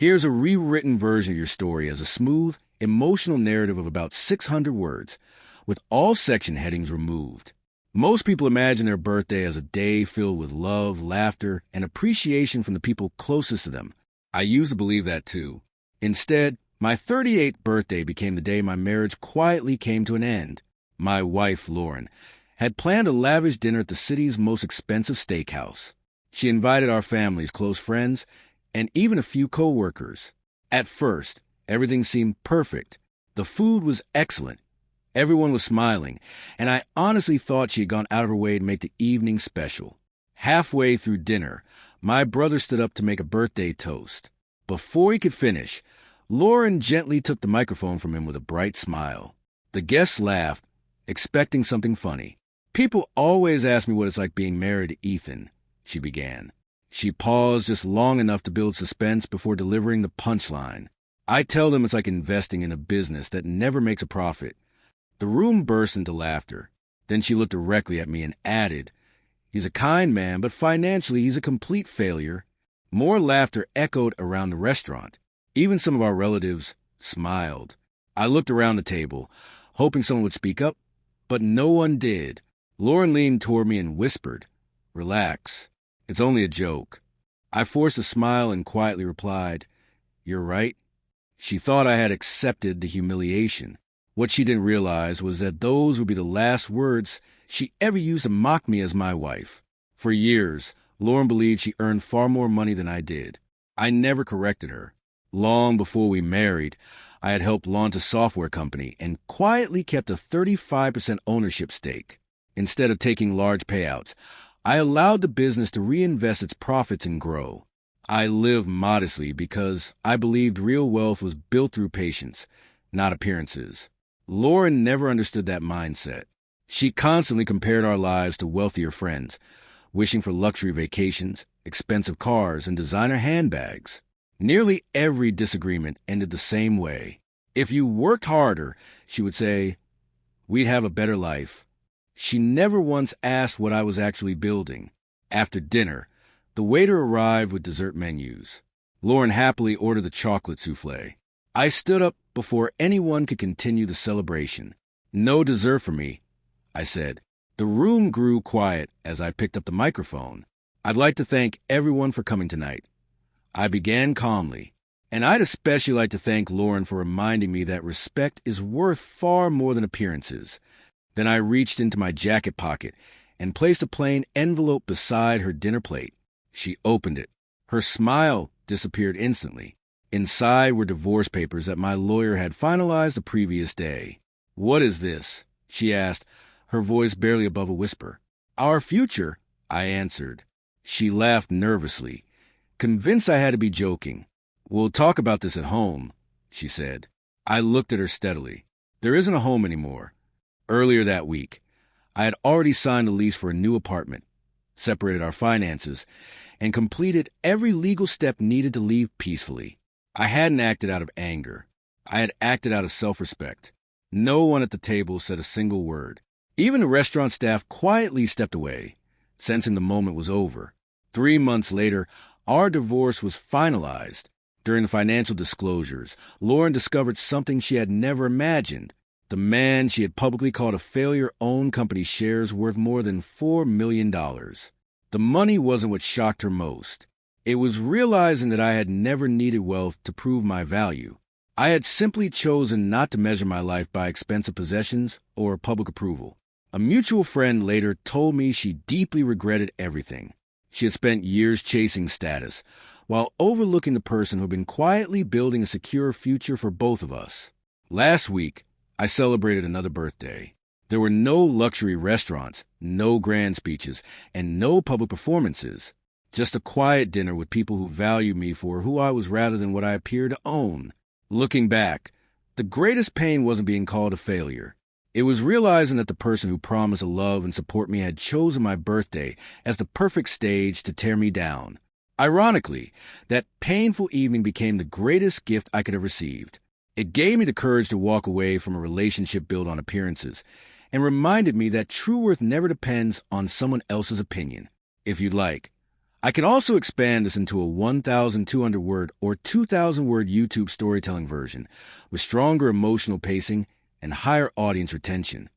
Here's a rewritten version of your story as a smooth, emotional narrative of about 600 words, with all section headings removed. Most people imagine their birthday as a day filled with love, laughter, and appreciation from the people closest to them. I used to believe that too. Instead, my 38th birthday became the day my marriage quietly came to an end. My wife, Lauren, had planned a lavish dinner at the city's most expensive steakhouse. She invited our families, close friends, and even a few co-workers. At first, everything seemed perfect. The food was excellent. Everyone was smiling, and I honestly thought she had gone out of her way to make the evening special. Halfway through dinner, my brother stood up to make a birthday toast. Before he could finish, Lauren gently took the microphone from him with a bright smile. The guests laughed, expecting something funny. "People always ask me what it's like being married to Ethan," she began. She paused just long enough to build suspense before delivering the punchline. "I tell them it's like investing in a business that never makes a profit." The room burst into laughter. Then she looked directly at me and added, "He's a kind man, but financially he's a complete failure." More laughter echoed around the restaurant. Even some of our relatives smiled. I looked around the table, hoping someone would speak up, but no one did. Lauren leaned toward me and whispered, "Relax. It's only a joke." I forced a smile and quietly replied, "You're right." She thought I had accepted the humiliation. What she didn't realize was that those would be the last words she ever used to mock me as my wife. For years, Lauren believed she earned far more money than I did. I never corrected her. Long before we married, I had helped launch a software company and quietly kept a 35% ownership stake. Instead of taking large payouts, I allowed the business to reinvest its profits and grow. I lived modestly because I believed real wealth was built through patience, not appearances. Lauren never understood that mindset. She constantly compared our lives to wealthier friends, wishing for luxury vacations, expensive cars, and designer handbags. Nearly every disagreement ended the same way. "If you worked harder," she would say, "we'd have a better life." She never once asked what I was actually building. After dinner, the waiter arrived with dessert menus. Lauren happily ordered the chocolate souffle. I stood up before anyone could continue the celebration. "No dessert for me," I said. The room grew quiet as I picked up the microphone. "I'd like to thank everyone for coming tonight." I began calmly, and I'd especially like to thank Lauren for reminding me that respect is worth far more than appearances. Then I reached into my jacket pocket and placed a plain envelope beside her dinner plate. She opened it. Her smile disappeared instantly. Inside were divorce papers that my lawyer had finalized the previous day. "What is this?" she asked, her voice barely above a whisper. "Our future," I answered. She laughed nervously, convinced I had to be joking. "We'll talk about this at home," she said. I looked at her steadily. "There isn't a home anymore." Earlier that week, I had already signed a lease for a new apartment, separated our finances, and completed every legal step needed to leave peacefully. I hadn't acted out of anger. I had acted out of self-respect. No one at the table said a single word. Even the restaurant staff quietly stepped away, sensing the moment was over. 3 months later, our divorce was finalized. During the financial disclosures, Lauren discovered something she had never imagined. The man she had publicly called a failure owned company shares worth more than $4 million. The money wasn't what shocked her most. It was realizing that I had never needed wealth to prove my value. I had simply chosen not to measure my life by expensive possessions or public approval. A mutual friend later told me she deeply regretted everything. She had spent years chasing status, while overlooking the person who had been quietly building a secure future for both of us. Last week, I celebrated another birthday. There were no luxury restaurants, no grand speeches, and no public performances. Just a quiet dinner with people who valued me for who I was rather than what I appeared to own. Looking back, the greatest pain wasn't being called a failure. It was realizing that the person who promised to love and support me had chosen my birthday as the perfect stage to tear me down. Ironically, that painful evening became the greatest gift I could have received. It gave me the courage to walk away from a relationship built on appearances and reminded me that true worth never depends on someone else's opinion. If you'd like, I can also expand this into a 1,200 word or 2,000 word YouTube storytelling version with stronger emotional pacing and higher audience retention.